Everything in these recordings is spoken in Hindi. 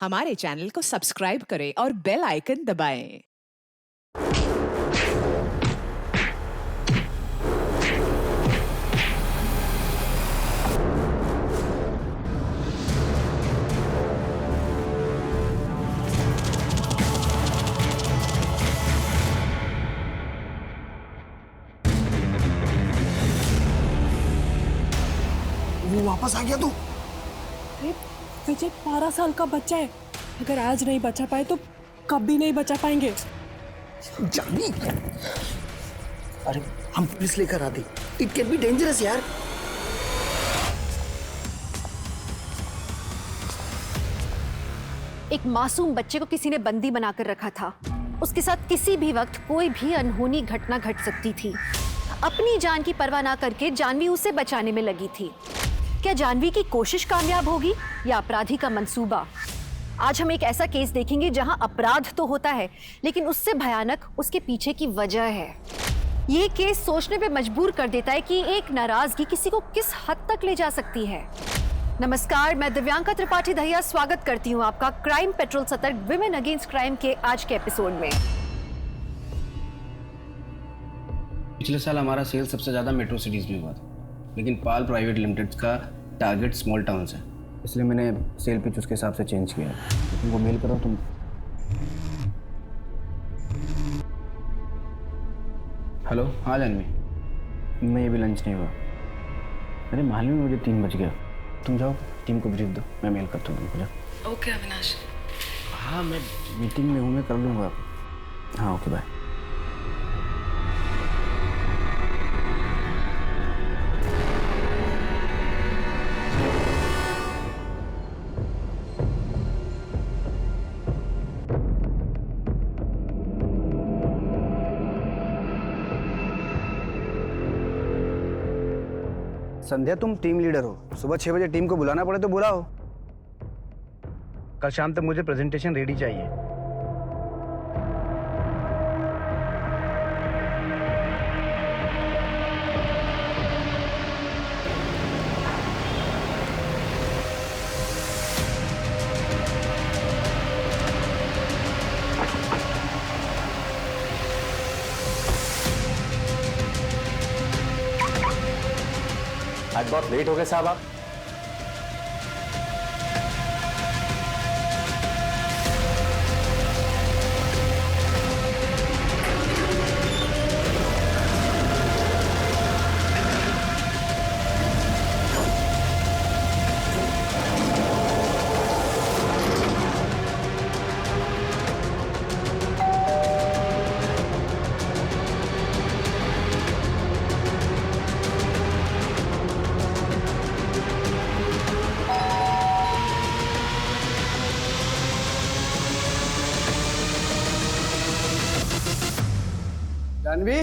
हमारे चैनल को सब्सक्राइब करें और बेल आइकन दबाएं। वो वापस आ गया तू? अरे विजय 12 साल का बच्चा है, अगर आज नहीं बचा पाए तो कभी नहीं बचा पाएंगे। जानी, अरे हम पुलिस लेकर आते। इट कैन बी डेंजरस यार। एक मासूम बच्चे को किसी ने बंदी बनाकर रखा था। उसके साथ किसी भी वक्त कोई भी अनहोनी घटना घट सकती थी। अपनी जान की परवाह ना करके जानवी उसे बचाने में लगी थी। क्या जानवी की कोशिश कामयाब होगी या अपराधी का मंसूबा? आज हम एक ऐसा केस देखेंगे जहां अपराध तो होता है, लेकिन उससे भयानक उसके पीछे की वजह है। ये केस सोचने पे मजबूर कर देता है कि एक नाराजगी किसी को किस हद तक ले जा सकती है। नमस्कार, मैं दिव्यांका त्रिपाठी दहिया स्वागत करती हूँ आपका crime patrol Satark women against crime के आज के एपिसोड में। पिछले साल हमारा सेल सबसे ज़्यादा मेट्रो सिटीज़ में हुआ था, लेकिन पाल प्राइवेट लिमिटेड का टारगेट स्मॉल टाउन्स है, इसलिए मैंने सेल पिच उसके हिसाब से चेंज किया है। तुमको मेल करो तुम। हेलो, हाँ जानवी, मैं ये भी लंच नहीं हुआ। अरे मालूम है मुझे 3 बज गया। तुम जाओ, टीम को ब्रीफ दो, मैं मेल करता हूँ तुमको। जाओ। ओके अविनाश। हाँ, मैं मीटिंग में हूँ, मैं कर लूँगा। हाँ ओके, बाय। संध्या, तुम टीम लीडर हो, सुबह 6 बजे टीम को बुलाना पड़े तो बुलाओ। कल शाम तक मुझे प्रेजेंटेशन रेडी चाहिए। आज बहुत लेट हो गए साहब आप। जानवी,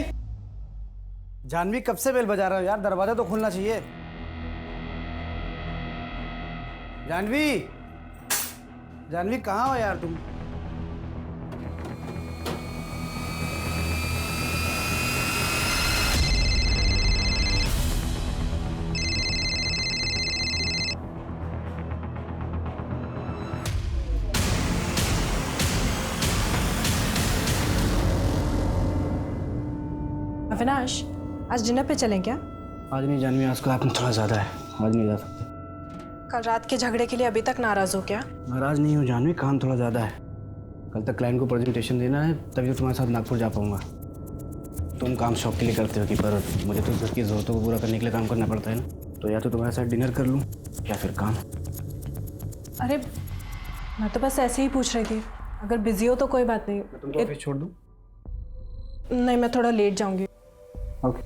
जानवी कब से बेल बजा रहा हो यार? दरवाजा तो खुलना चाहिए। जानवी, जानवी कहाँ हो यार तुम? अविनाश, आज डिनर पे चलें क्या? आज नहीं जानवी, आज का आपने थोड़ा ज़्यादा है, आज नहीं जा सकते। कल रात के झगड़े के लिए अभी तक नाराज हो क्या? नाराज नहीं हूँ जानवी, काम थोड़ा ज़्यादा है। कल तक क्लाइंट को प्रेजेंटेशन देना है, तभी तो तुम्हारे साथ नागपुर जा पाऊँगा। तुम काम शौक के लिए करते हो कि, पर मुझे तो घर की ज़रूरतों को पूरा करने के लिए काम करना पड़ता है ना। तो या तो तुम्हारे साथ डिनर कर लूँ या फिर काम। अरे मैं तो बस ऐसे ही पूछ रही थी, अगर बिजी हो तो कोई बात नहीं। मैं तुमको ऑफिस छोड़ दूँ? नहीं, मैं थोड़ा लेट जाऊंगी। ओके।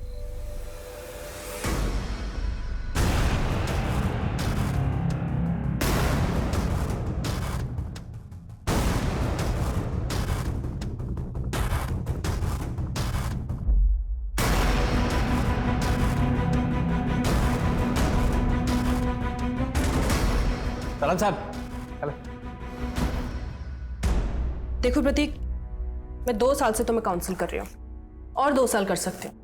सलाम साहब। देखो प्रतीक, मैं 2 साल से तुम्हें काउंसिल कर रही हूँ और 2 साल कर सकती हूँ,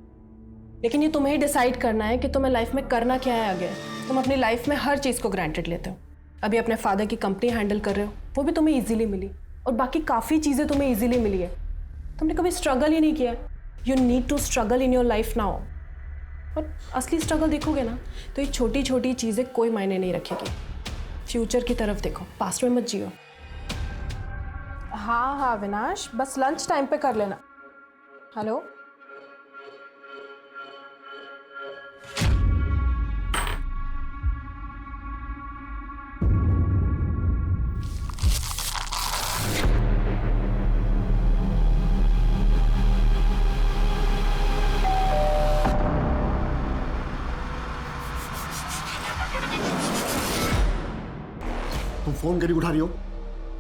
लेकिन ये तुम्हें ही डिसाइड करना है कि तुम्हें लाइफ में करना क्या है आगे। तुम अपनी लाइफ में हर चीज़ को ग्रांटेड लेते हो। अभी अपने फादर की कंपनी हैंडल कर रहे हो, वो भी तुम्हें इजीली मिली, और बाकी काफ़ी चीज़ें तुम्हें इजीली मिली है। तुमने कभी स्ट्रगल ही नहीं किया। You need to struggle in your life now. और असली स्ट्रगल देखोगे ना तो ये छोटी छोटी चीज़ें कोई मायने नहीं रखेगी। फ्यूचर की तरफ देखो, पास्ट में मत जियो। हाँ हाँ अविनाश, बस लंच टाइम पे कर लेना। हेलो, तुम फोन क्यों नहीं उठा रही हो?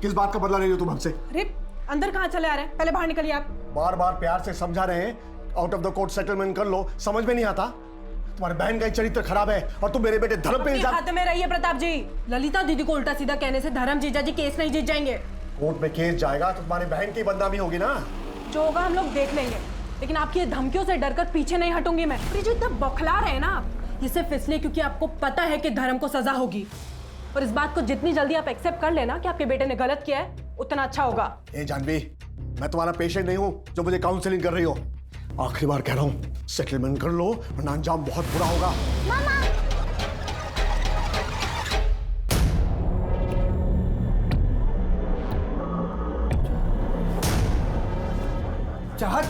किस बात का बदला ले रही हो तुम हमसे? अरे अंदर कहाँ चले आ रहे हैं? पहले बाहर निकलिए आप। बार बार प्यार से समझा रहे हैं, out of the court settlement कर लो, समझ में नहीं आता? तुम्हारे बहन का ही चरित्र खराब है और तुम मेरे बेटे धर्म पे इल्जाम। हाथ में रहिए प्रताप जी। ललिता दीदी को उल्टा सीधा कहने से धर्म जीजा जी केस नहीं जीत जाएंगे। कोर्ट में केस जाएगा तो तुम्हारी बहन की बदनामी होगी ना। जो होगा हम लोग देख लेंगे, लेकिन आपकी धमकियों से डरकर पीछे नहीं हटूंगी मैं। ये जो इतना बौखला रहे हैं ना आप, ये सिर्फ इसलिए क्योंकि आपको पता है कि धर्म को सजा होगी। और इस बात को जितनी जल्दी आप एक्सेप्ट कर लेना कि आपके बेटे ने गलत किया है, उतना अच्छा होगा। ए जानवी, मैं तुम्हारा पेशेंट नहीं हूँ जो मुझे काउंसलिंग कर रही हो। आखिरी बार कह रहा हूँ, सेटलमेंट कर लो वरना अंजाम बहुत बुरा होगा। चाहत,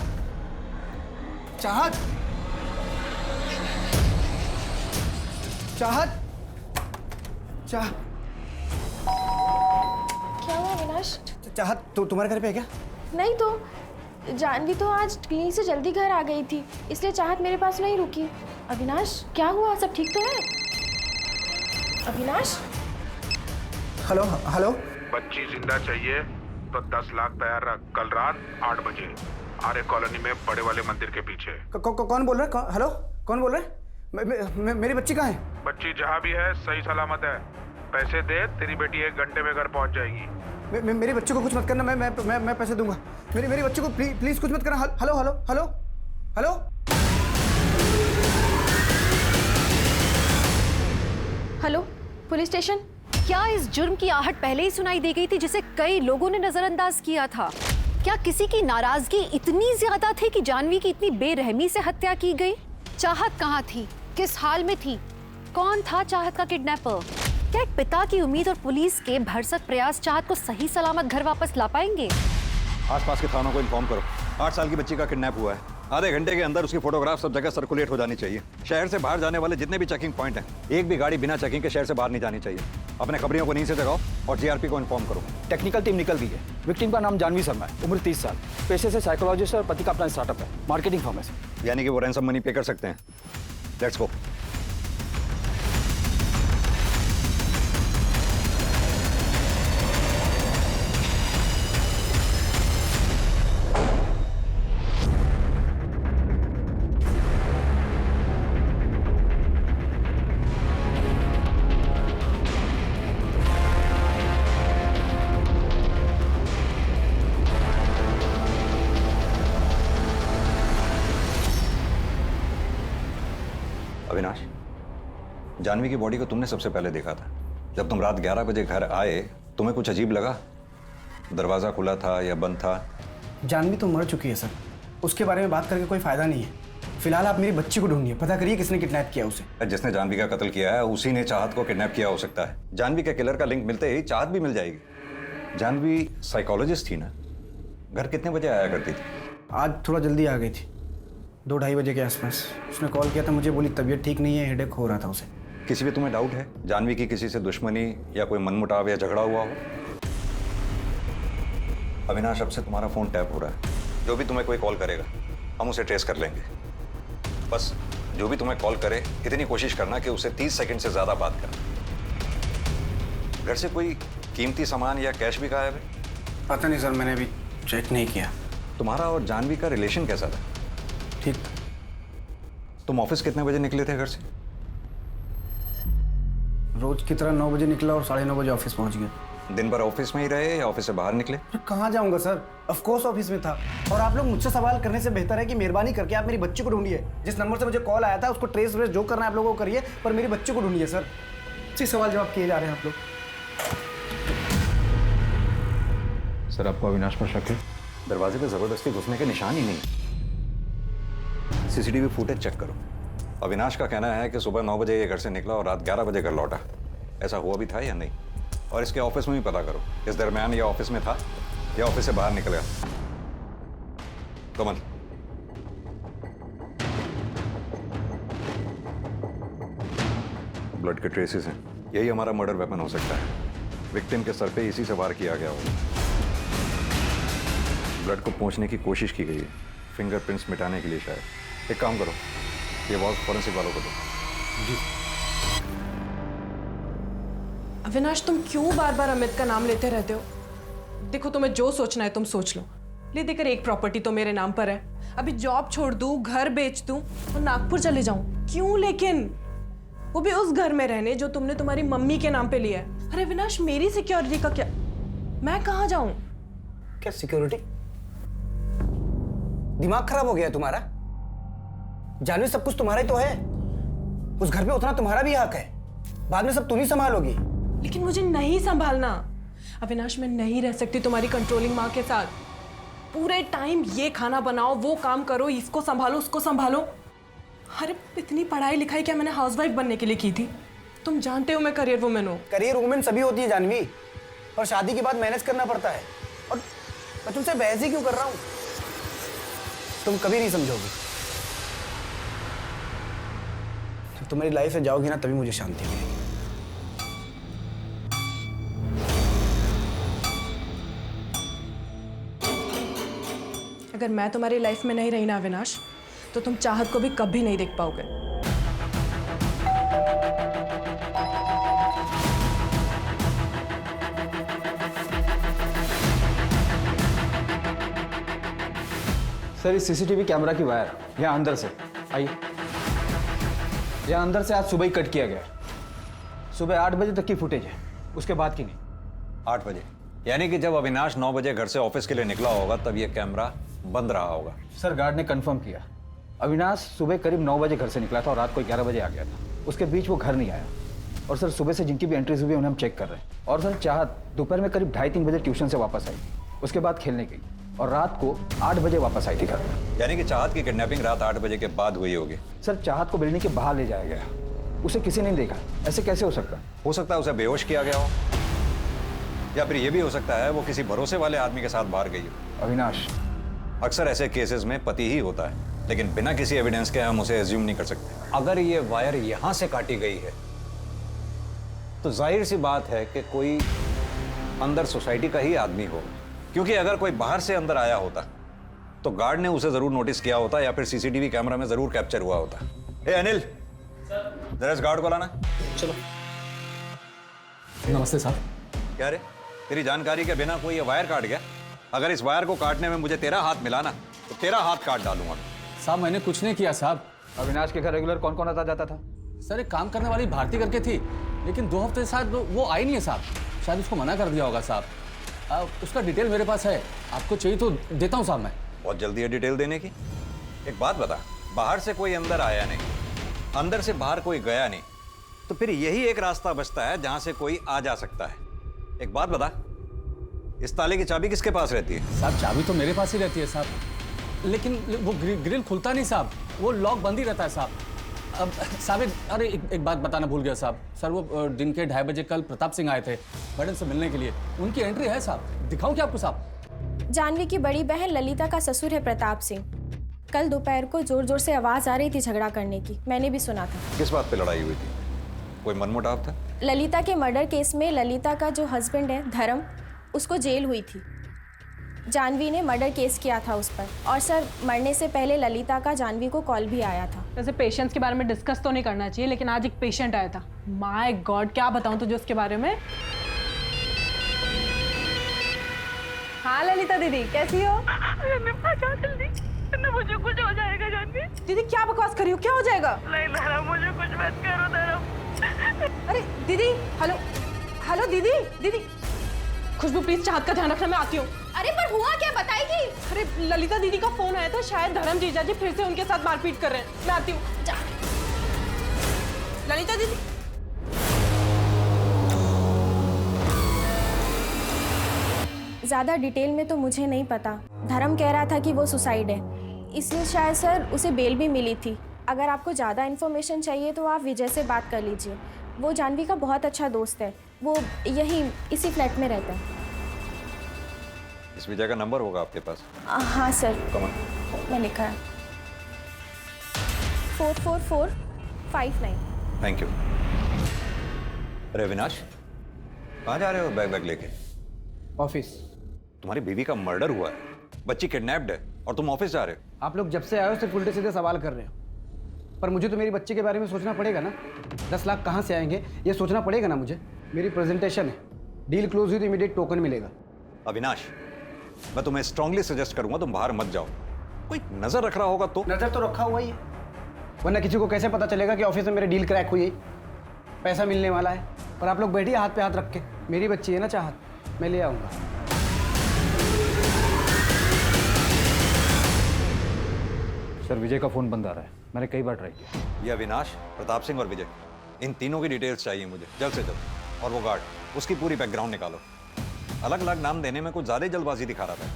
चाहत, चाहत, चाह, क्या हुआ अविनाश? चाहत तो तुम्हारे घर पे है क्या? नहीं तो जानवी तो आज क्लिनिक से जल्दी घर आ गई थी, इसलिए चाहत मेरे पास नहीं रुकी। अविनाश क्या हुआ, सब ठीक तो है? Avinash, hello hello. बच्ची जिंदा चाहिए तो 10 लाख तैयार रख। कल रात 8 बजे आर्य कॉलोनी में बड़े वाले मंदिर के पीछे। कौन बोल रहा है? हेलो, कौन बोल रहा है? मेरी बच्ची कहाँ है? बच्ची जहाँ भी है सही सलामत है। पैसे दे, तेरी बेटी 1 घंटे में घर पहुँच जाएगी। मेरी बच्ची को कुछ मत करना, मैं पैसे दूंगा। मेरी बच्ची को प्लीज कुछ मत करना। Hello hello hello hello. Hello police station. क्या इस जुर्म की आहट पहले ही सुनाई दे गई थी जिसे कई लोगों ने नजरअंदाज किया था? क्या किसी की नाराजगी इतनी ज्यादा थी कि जानवी की इतनी बेरहमी से हत्या की गई? चाहत कहाँ थी, किस हाल में थी, कौन था चाहत का किडनैपर? क्या एक पिता की उम्मीद और पुलिस के भरसक प्रयास चाहत को सही सलामत घर वापस ला पाएंगे? आसपास के थानों को इन्फॉर्म करो। 8 साल की बच्ची का किडनैप हुआ है। आधे घंटे के अंदर उसकी फोटोग्राफ सब जगह सर्कुलेट हो जानी चाहिए। शहर से बाहर जाने वाले जितने भी चेकिंग पॉइंट हैं, एक भी गाड़ी बिना चेकिंग के शहर से बाहर नहीं जानी चाहिए। अपने खबरियों को नींद से जगाओ और जीआरपी को इन्फॉर्म करो। टेक्निकल टीम निकल गई है। विक्टिम का नाम जानवी शर्मा है, उम्र 30 साल, पेशे से साइकोलॉजिस्ट और पति का अपना स्टार्टअप है, मार्केटिंग फर्म है। यानी कि वो रैंसम मनी पे कर सकते हैं। Let's go. अविनाश, जानवी की बॉडी को तुमने सबसे पहले देखा था। जब तुम रात 11 बजे घर आए, तुम्हें कुछ अजीब लगा? दरवाजा खुला था या बंद था? जानवी तो मर चुकी है सर, उसके बारे में बात करके कोई फायदा नहीं है। फिलहाल आप मेरी बच्ची को ढूंढिए, पता करिए किसने किडनैप किया उसे। जिसने जानवी का कत्ल किया है उसी ने चाहत को किडनैप किया हो सकता है। जानवी के किलर का लिंक मिलते ही चाहत भी मिल जाएगी। जानवी साइकोलॉजिस्ट थी ना, घर कितने बजे आया करती थी? आज थोड़ा जल्दी आ गई थी, 2-2:30 बजे के आसपास। उसने कॉल किया था मुझे, बोली तबीयत ठीक नहीं है, हेडेक हो रहा था उसे। किसी भी तुम्हें डाउट है जानवी की किसी से दुश्मनी या कोई मनमुटाव या झगड़ा हुआ हो? अविनाश, अब से तुम्हारा फोन टैप हो रहा है। जो भी तुम्हें कोई कॉल करेगा हम उसे ट्रेस कर लेंगे। बस जो भी तुम्हें कॉल करे इतनी कोशिश करना कि उसे 30 सेकंड से ज्यादा बात करना। घर से कोई कीमती सामान या कैश भी गायब है? पता नहीं सर, मैंने अभी चेक नहीं किया। तुम्हारा और जानवी का रिलेशन कैसा था? ठीक। तुम ऑफिस कितने बजे निकले थे घर से? रोज की तरह 9 बजे निकला और 9:30 बजे ऑफिस पहुंच गया। दिन भर ऑफिस में ही रहे या ऑफिस से बाहर निकले? कहाँ जाऊंगा सर, ऑफ कोर्स ऑफिस में था। और आप लोग मुझसे सवाल करने से बेहतर है कि मेहरबानी करके आप मेरी बच्ची को ढूंढिए। जिस नंबर से मुझे कॉल आया था उसको ट्रेस व्रेस जो करना है आप लोगों को करिए, पर मेरी बच्ची को ढूंढिए सर। इसी सवाल जवाब किए जा रहे हैं आप लोग। सर आपको अविनाश पर शक है? दरवाजे पे जबरदस्ती घुसने के निशान ही नहीं। सीसीटीवी फुटेज चेक करो। अविनाश का कहना है कि सुबह 9 बजे ये घर से निकला और रात 11 बजे घर लौटा। ऐसा हुआ भी था या नहीं? और इसके ऑफिस में भी पता करो, इस दरमियान ये ऑफिस में था या ऑफिस से बाहर निकल गया। कमल, ब्लड के ट्रेसेस हैं। यही हमारा मर्डर वेपन हो सकता है। विक्टिम के सर पे इसी से वार किया गया होगा। ब्लड को पहुंचने की कोशिश की गई है, फिंगरप्रिंट्स मिटाने के लिए शायद। एक काम करो, ये वॉल्स फॉरेंसिक वालों को दो। जी। अविनाश, तुम क्यों बार बार अमित का नाम लेते रहते हो? देखो, तुम्हें जो सोचना है तुम सोच लो। ले देकर एक प्रॉपर्टी तो मेरे नाम पर है। अभी जॉब छोड़ दूं, घर बेच दूं और नागपुर चले जाऊं? क्यों लेकिन? वो भी उस घर में रहने जो तुमने तुम्हारी मम्मी के नाम पे लिया है। अरे अविनाश, मेरी सिक्योरिटी का क्या? मैं कहाँ जाऊं? क्या सिक्योरिटी? दिमाग खराब हो गया है तुम्हारा? जानवी, सब कुछ तुम्हारा ही तो है। उस घर पे उतना तुम्हारा भी हक है। बाद में सब तुम ही संभालोगी। लेकिन मुझे नहीं संभालना अविनाश। मैं नहीं रह सकती तुम्हारी कंट्रोलिंग माँ के साथ। पूरे टाइम ये खाना बनाओ, वो काम करो, इसको संभालो, उसको संभालो। अरे इतनी पढ़ाई लिखाई क्या मैंने हाउसवाइफ बनने के लिए की थी? तुम जानते हो मैं करियर वुमेन हूँ। करियर वुमेन सभी होती है जानवी, और शादी के बाद मैनेज करना पड़ता है। और मैं तुमसे बहस ही क्यों कर रहा हूँ? तुम कभी नहीं समझोगी। जब तुम मेरी लाइफ से जाओगी ना, तभी मुझे शांति मिलेगी। अगर मैं तुम्हारी लाइफ में नहीं रही ना अविनाश, तो तुम चाहत को भी कभी नहीं देख पाओगे। सर इस सीसीटीवी कैमरा की वायर यहाँ अंदर से आइए, यहाँ अंदर से आज सुबह ही कट किया गया। सुबह 8 बजे तक की फुटेज है, उसके बाद की नहीं। 8 बजे यानी कि जब अविनाश 9 बजे घर से ऑफिस के लिए निकला होगा तब ये कैमरा बंद रहा होगा। सर गार्ड ने कंफर्म किया, अविनाश सुबह करीब 9 बजे घर से निकला था और रात को 11 बजे आ गया था। उसके बीच वो घर नहीं आया। और सर सुबह से जिनकी भी एंट्रीज हुई उन्हें हम चेक कर रहे हैं। और सर चाहत दोपहर में करीब 2:30-3 बजे ट्यूशन से वापस आई, उसके बाद खेलने गई और रात को 8 बजे वापस आई थी घर। यानी कि चाहत की किडनैपिंग रात 8 बजे के बाद हुई होगी। सर चाहत को बिल्डिंग के बाहर ले जाया गया, उसे किसी ने नहीं देखा। ऐसे कैसे हो सकता? हो सकता है उसे बेहोश किया गया हो, या फिर यह भी हो सकता है वो किसी भरोसे वाले आदमी के साथ बाहर गई हो। अविनाश, अक्सर ऐसे केसेस में पति ही होता है, लेकिन बिना किसी एविडेंस के हम उसे एज्यूम नहीं कर सकते। अगर ये वायर यहां से काटी गई है तो जाहिर सी बात है कि कोई अंदर सोसाइटी का ही आदमी होगा, क्योंकि अगर कोई बाहर से अंदर आया होता तो गार्ड ने उसे जरूर नोटिस किया होता या फिर सीसीटीवी कैमरा में जरूर कैप्चर हुआ होता। ए अनिल, जरा इस गार्ड को लाना। चलो। नमस्ते साहब। क्या रे, तेरी जानकारी के बिना कोई ये वायर काट गया? अगर इस वायर को काटने में मुझे तेरा हाथ मिला ना तो तेरा हाथ काट डालूंगा। साहब मैंने कुछ नहीं किया साहब। अविनाश के घर रेगुलर कौन कौन आता जाता था? सर एक काम करने वाली भारती करके थी, लेकिन 2 हफ्ते से शायद वो आई नहीं है साहब। शायद उसको मना कर दिया होगा साहब। उसका डिटेल मेरे पास है, आपको चाहिए तो देता हूँ साहब मैं। बहुत जल्दी है डिटेल देने की। एक बात बता, बाहर से कोई अंदर आया नहीं, अंदर से बाहर कोई गया नहीं, तो फिर यही एक रास्ता बचता है जहां से कोई आ जा सकता है। एक बात बता, इस ताले की चाबी किसके पास रहती है? साहब चाबी तो मेरे पास ही रहती है साहब, लेकिन वो ग्रिल खुलता नहीं साहब, वो लॉक बंद ही रहता है साहब। अब साहब अरे एक बात बताना भूल गया साहब। सर वो दिन के 2:30 बजे कल प्रताप सिंह आए थे मैडम से मिलने के लिए, उनकी एंट्री है साहब, दिखाऊं क्या आपको साहब? जानवी की बड़ी बहन ललिता का ससुर है प्रताप सिंह। कल दोपहर को जोर जोर से आवाज आ रही थी झगड़ा करने की, मैंने भी सुना था। किस बात पे लड़ाई हुई थी? कोई मनमुटाव था? ललिता के मर्डर केस में ललिता का जो हस्बैंड है धर्म, उसको जेल हुई थी। जानवी ने मर्डर केस किया था उस पर, और सर मरने से पहले ललिता का जानवी को कॉल भी आया था। वैसे पेशेंट्स के बारे में डिस्कस तो नहीं करना चाहिए, लेकिन आज एक पेशेंट आया था। माय गॉड, क्या बताऊं तुझे उसके बारे में। हाँ ललिता दीदी, कैसी हो? जल्दी, मुझे कुछ हो जाएगा जानवी। दीदी क्या बकवास कर रही हो, क्या हो जाएगा? नहीं धर्म, मुझे कुछ मत करो धर्म। अरे दीदी, हेलो हेलो दीदी, दीदी खुशबू प्लीज चाहत का ध्यान रखना, मैं आती हूँ। अरे पर हुआ क्या, बताएगी? अरे ललिता दीदी का फोन आया था, शायद धर्म जीजा जी फिर से उनके साथ मारपीट कर रहे हैं। मैं आती हूँ। ललिता दीदी, ज़्यादा डिटेल में तो मुझे नहीं पता। धर्म कह रहा था कि वो सुसाइड है, इसलिए शायद सर उसे बेल भी मिली थी। अगर आपको ज़्यादा इन्फॉर्मेशन चाहिए तो आप विजय से बात कर लीजिए। वो जानवी का बहुत अच्छा दोस्त है, वो यही इसी फ्लैट में रहता है। इस विजय का नंबर होगा आपके पास? हाँ सर, मैं लिखा है 44459। Thank you. अरे अविनाश, कहाँ जा रहे हो बैग लेके? ऑफिस। तुम्हारी बीवी का मर्डर हुआ है, बच्ची किडनैप्ड है और तुम ऑफिस जा रहे हो? आप लोग जब से आए हो सिर्फ उल्टे सीधे सवाल कर रहे हो, पर मुझे तो मेरी बच्ची के बारे में सोचना पड़ेगा ना। 10 लाख कहाँ से आएंगे ये सोचना पड़ेगा ना मुझे। मेरी प्रेजेंटेशन है, डील क्लोज हुई तो इमीडिएट टोकन मिलेगा। अविनाश, मैं तुम्हें स्ट्रांगली सजेस्ट करूंगा तुम बाहर मत जाओ। कोई नजर रख रहा होगा तो? नजर तो रखा हुआ ही है, वरना किसी को कैसे पता चलेगा कि ऑफिस में मेरी डील क्रैक हुई है, पैसा मिलने वाला है। और आप लोग बैठिए हाथ पे हाथ रख के। मेरी बच्ची है ना चाहत, मैं ले आऊँगा। सर विजय का फ़ोन बंद आ रहा है, मैंने कई बार ट्राई किया। ये अविनाश, प्रताप सिंह और विजय, इन तीनों की डिटेल्स चाहिए मुझे जल्द से जल्द। और वो गार्ड, उसकी पूरी बैकग्राउंड निकालो। अलग अलग नाम देने में कुछ ज़्यादा ही जल्दबाजी दिखा रहा था।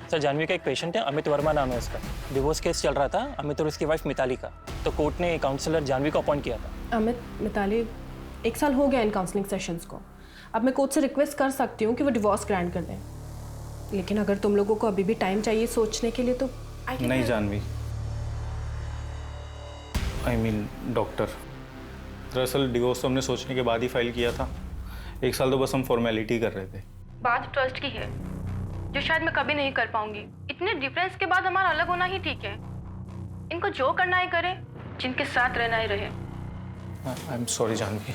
सर जानवी का एक पेशेंट है, अमित वर्मा नाम है उसका। डिवोर्स केस चल रहा था अमित और उसकी वाइफ मिताली का, तो कोर्ट ने काउंसलर जानवी को अपॉइंट किया था। अमित मिताली 1 साल हो गया इन काउंसलिंग सेशंस को। अब मैं कोर्ट से रिक्वेस्ट कर सकती हूँ कि वो डिवोर्स ग्रांट कर दें, लेकिन अगर तुम लोगों को अभी भी टाइम चाहिए सोचने के लिए तो नहीं जानवी, आई मीन डॉक्टर, दरअसल डिवोर्स तो हमने सोचने के बाद ही फाइल किया था। 1 साल तो बस हम फॉर्मेलिटी कर रहे थे। बात ट्रस्ट की है जो शायद मैं कभी नहीं कर पाऊंगी। इतने डिफरेंस के बाद हमारा अलग होना ही ठीक है। इनको जो करना है करे, जिनके साथ रहना ही रहे। I am sorry Janvi.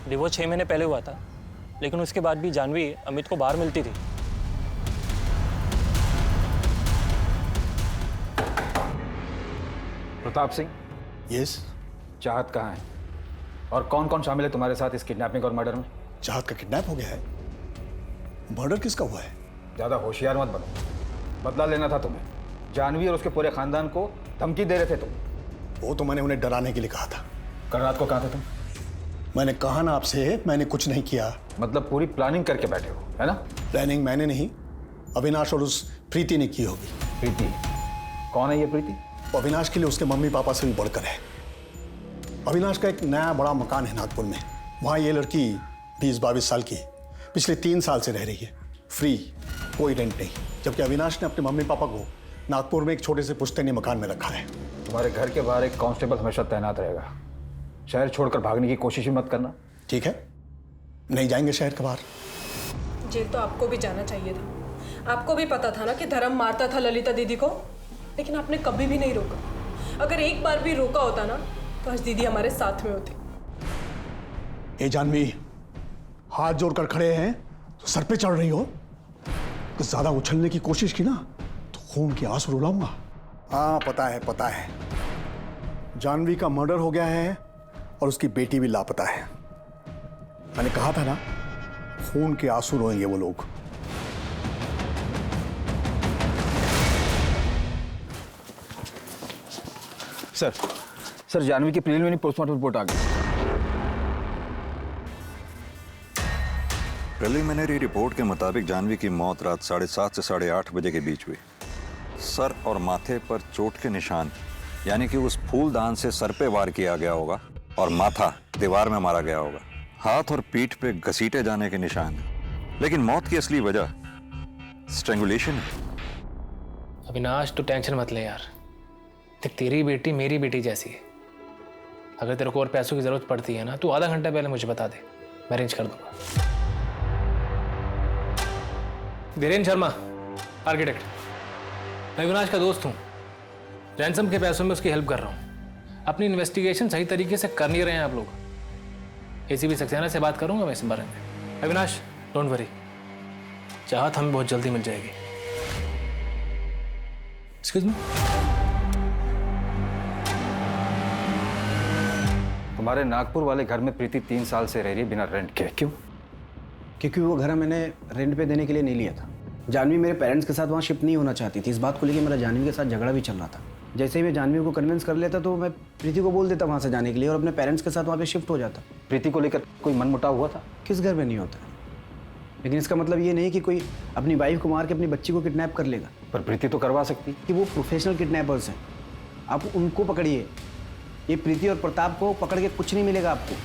Divorce 6 महीने पहले हुआ था, लेकिन उसके बाद भी जानवी अमित को बाहर मिलती थी। प्रताप सिंह। यस। चाहत कहाँ है और कौन कौन शामिल है तुम्हारे साथ इस किडनैपिंग और मर्डर में? चाहत का किडनैप हो गया है? मर्डर किसका हुआ है? ज़्यादा होशियार मत बनो, बदला लेना था तुम्हें। जानवी और उसके पूरे खानदान को धमकी दे रहे थे तुम। वो तो मैंने उन्हें डराने के लिए कहा था। कल रात को कहाँ थे तुम? मैंने कहा ना आपसे, मैंने कुछ नहीं किया। मतलब पूरी प्लानिंग करके बैठे हो, है ना? प्लानिंग मैंने नहीं, अविनाश और उस प्रीति ने की होगी। प्रीति? कौन है ये प्रीति? अविनाश के लिए उसके मम्मी पापा से भी बढ़कर है। अविनाश का एक नया बड़ा मकान है नागपुर में, वहाँ ये लड़की 20-22 साल की पिछले 3 साल से रह रही है, फ्री, कोई रेंट नहीं। जबकि अविनाश ने अपने मम्मी पापा को नागपुर में एक छोटे से पुश्तैनी मकान में रखा है। तुम्हारे घर के बाहर एक कांस्टेबल हमेशा तैनात रहेगा। शहर छोड़कर भागने की कोशिश ही मत करना। ठीक है, नहीं जाएंगे शहर के बाहर। जेल तो आपको भी जाना चाहिए था। आपको भी पता था ना कि धर्म मारता था ललिता दीदी को, लेकिन आपने कभी भी नहीं रोका। अगर एक बार भी रोका होता ना तो आज दीदी हमारे साथ में होती। ए जानवी, हाथ जोड़कर खड़े हैं तो सर पे चढ़ रही हो। तो ज्यादा उछलने की कोशिश की ना तो खून के आंसू रुलाऊंगा। हाँ पता है, जानवी का मर्डर हो गया है और उसकी बेटी भी लापता है। मैंने कहा था ना, खून के आंसू रोएंगे वो लोग। सर जानवी की प्रिलिमिनरी पोस्टमार्टम रिपोर्ट आ गई। प्रिलिमिनरी रिपोर्ट के मुताबिक जानवी की मौत रात 7:30 से 8:30 बजे के बीच हुई। सर और माथे पर चोट के निशान, यानी कि उस फूलदान से सर पे वार किया गया होगा और माथा दीवार में मारा गया होगा। हाथ और पीठ पे घसीटे जाने के निशान, लेकिन मौत की असली वजह स्ट्रैंगुलेशन है। अविनाश तू टेंशन मत ले यार, देख तेरी बेटी मेरी बेटी जैसी है। अगर तेरे को और पैसों की जरूरत पड़ती है ना, तू आधा घंटा पहले मुझे बता दे, मैं अरेंज कर दूंगा। धीरेन्द्र शर्मा, आर्किटेक्ट, मैं अविनाश का दोस्त हूँ। रैंसम के पैसों में उसकी हेल्प कर रहा हूँ। अपनी इन्वेस्टिगेशन सही तरीके से कर नहीं रहे हैं आप लोग। एसीपी सक्सेना से बात करूंगा मैं इस बारे में। अविनाश डोंट वरी, चाहत हमें बहुत जल्दी मिल जाएगी। Excuse me. तुम्हारे नागपुर वाले घर में प्रीति 3 साल से रह रही है बिना रेंट के, क्यों? क्योंकि वो घर मैंने रेंट पे देने के लिए नहीं लिया था। जानवी मेरे पेरेंट्स के साथ वहाँ शिफ्ट नहीं होना चाहती थी। इस बात को लेकर मेरा जानवी के साथ झगड़ा भी चल रहा था। जैसे ही मैं जानवी को कन्विंस कर लेता तो मैं प्रीति को बोल देता वहाँ से जाने के लिए और अपने पेरेंट्स के साथ वहाँ पे शिफ्ट हो जाता। प्रीति को लेकर कोई मनमुटाव हुआ था? किस घर में नहीं होता, लेकिन इसका मतलब ये नहीं कि कोई अपनी वाइफ को मार के अपनी बच्ची को किडनैप कर लेगा। पर प्रीति तो करवा सकती। कि वो प्रोफेशनल किडनैपर्स हैं, आप उनको पकड़िए। ये प्रीति और प्रताप को पकड़ के कुछ नहीं मिलेगा आपको।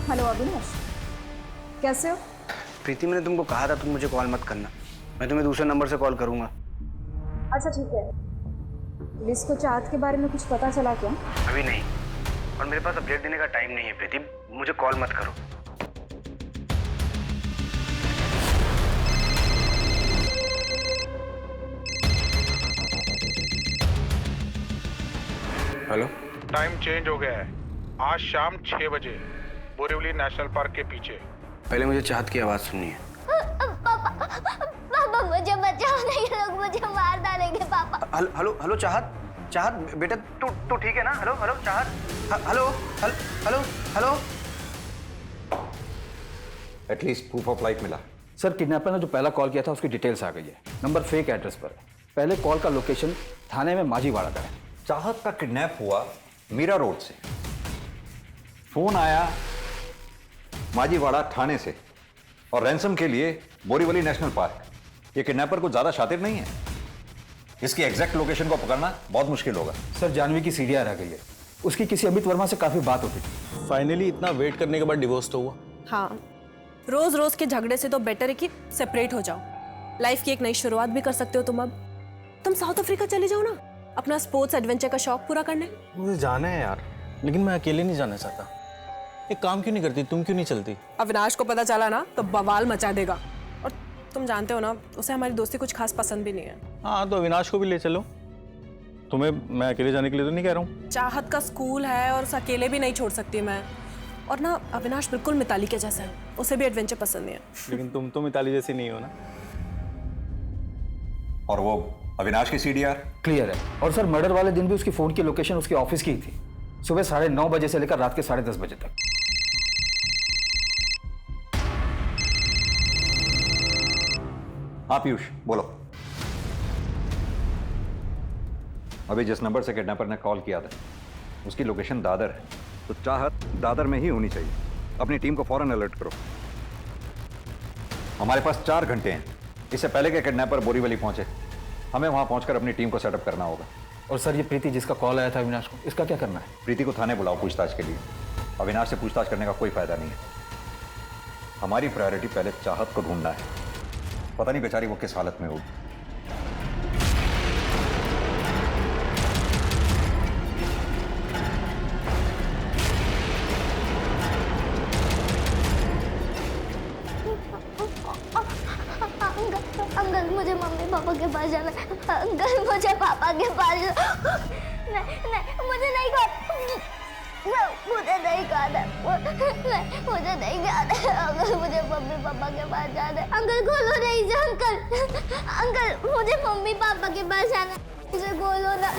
हेलो अविनाश, कैसे हो? प्रीति, मैंने तुमको कहा था तुम मुझे कॉल मत करना, मैं तुम्हें दूसरे नंबर से कॉल करूंगा। अच्छा ठीक है। पुलिस को चाहत के बारे में कुछ पता चला क्या? अभी नहीं, और मेरे पास अपडेट देने का टाइम नहीं है प्रीति, मुझे कॉल मत करो। हेलो। टाइम चेंज हो गया है, आज शाम 6 बजे बोरीवली नेशनल पार्क के पीछे। पहले मुझे चाहत की आवाज सुननी है। पापा मुझे बचाओ, नहीं लोग मुझे मार डालेंगे पापा। हेलो हेलो चाहत, चाहत बेटा तू ठीक है ना? हेलो हेलो चाहत, hello hello hello. At least proof of life मिला। सर, किडनैपर ने जो पहला कॉल किया था उसकी डिटेल्स आ गई है। नंबर फेक एड्रेस पर है। पहले कॉल का लोकेशन थाने में माझीवाड़ा का है। चाहत का किडनैप हुआ मीरा रोड से, फोन आया माझीवाड़ा थाने से, और रैंसम के लिए बोरीवली नेशनल पार्क। ये किडनैपर को ज्यादा शातिर नहीं है, इसकी एग्जैक्ट लोकेशन को पकड़ना बहुत मुश्किल होगा। सर, जानवी की सीढ़ियां रह गई है। उसकी किसी अमित वर्मा से काफी बात होती थी। फाइनली इतना वेट करने के बाद डिवोर्स तो हुआ। हाँ, रोज रोज के झगड़े से तो बेटर है कि सेपरेट हो जाओ। लाइफ की एक नई शुरुआत भी कर सकते हो तुम। अब तुम साउथ अफ्रीका चले जाओ ना, अपना स्पोर्ट्स एडवेंचर का शौक पूरा करने। मुझे जाना है यार, लेकिन मैं अकेले नहीं जाना चाहता। एक काम क्यों नहीं करती, तुम क्यों नहीं चलती? अविनाश को पता चला ना तो बवाल मचा देगा, और तुम जानते हो ना उसे हमारी दोस्ती कुछ खास पसंद भी नहीं है। हाँ, तो अविनाश को भी ले चलो। तुम्हें मैं अकेले जाने के लिए तो नहीं कह रहा हूँ। चाहत का स्कूल है और उसे अकेले भी नहीं छोड़ सकती मैं। और ना अविनाश बिल्कुल मिताली के जैसा है, उसे भी एडवेंचर पसंद नहीं है। लेकिन तुम तो मिताली जैसी नहीं हो ना। और वो अविनाश की सीडीआर क्लियर है। और सर, मर्डर वाले दिन भी उसकी फोन की लोकेशन उसके ऑफिस की ही थी, सुबह 9:30 बजे से लेकर रात के 10:30 बजे तक। हाँ पीयूष, बोलो। अभी जिस नंबर से किडनैपर ने कॉल किया था उसकी लोकेशन दादर है, तो चाहत दादर में ही होनी चाहिए। अपनी टीम को फौरन अलर्ट करो। हमारे पास 4 घंटे हैं, इससे पहले कि किडनैपर बोरीवली पहुंचे हमें वहां पहुंचकर अपनी टीम को सेटअप करना होगा। और सर, ये प्रीति जिसका कॉल आया था अविनाश को, इसका क्या करना है? प्रीति को थाने बुलाओ पूछताछ के लिए। अविनाश से पूछताछ करने का कोई फायदा नहीं है। हमारी प्रायोरिटी पहले चाहत को ढूंढना है। पता नहीं बेचारी वो किस हालत में होगी। अंकल मुझे मम्मी पापा के पास जाना है। अंकल मुझे पापा के पास नहीं, मुझे नहीं खाना, मुझे नहीं खाना, मुझे नहीं खाना। अंकल मुझे मम्मी पापा के पास जाना है। अंकल खोलो नहीं जा अंकल, अंकल मुझे मम्मी पापा के पास जाना है, मुझे खोलो ना।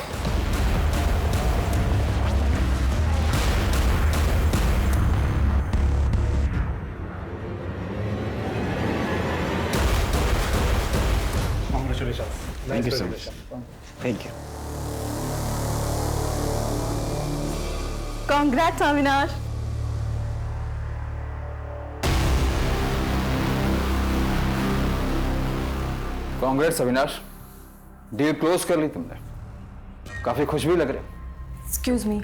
Thank you so much. Thank you. Congrats Avinash. Congress Avinash, deal close कर ली तुमने। काफी खुश भी लग रहे। एक्सक्यूज मी,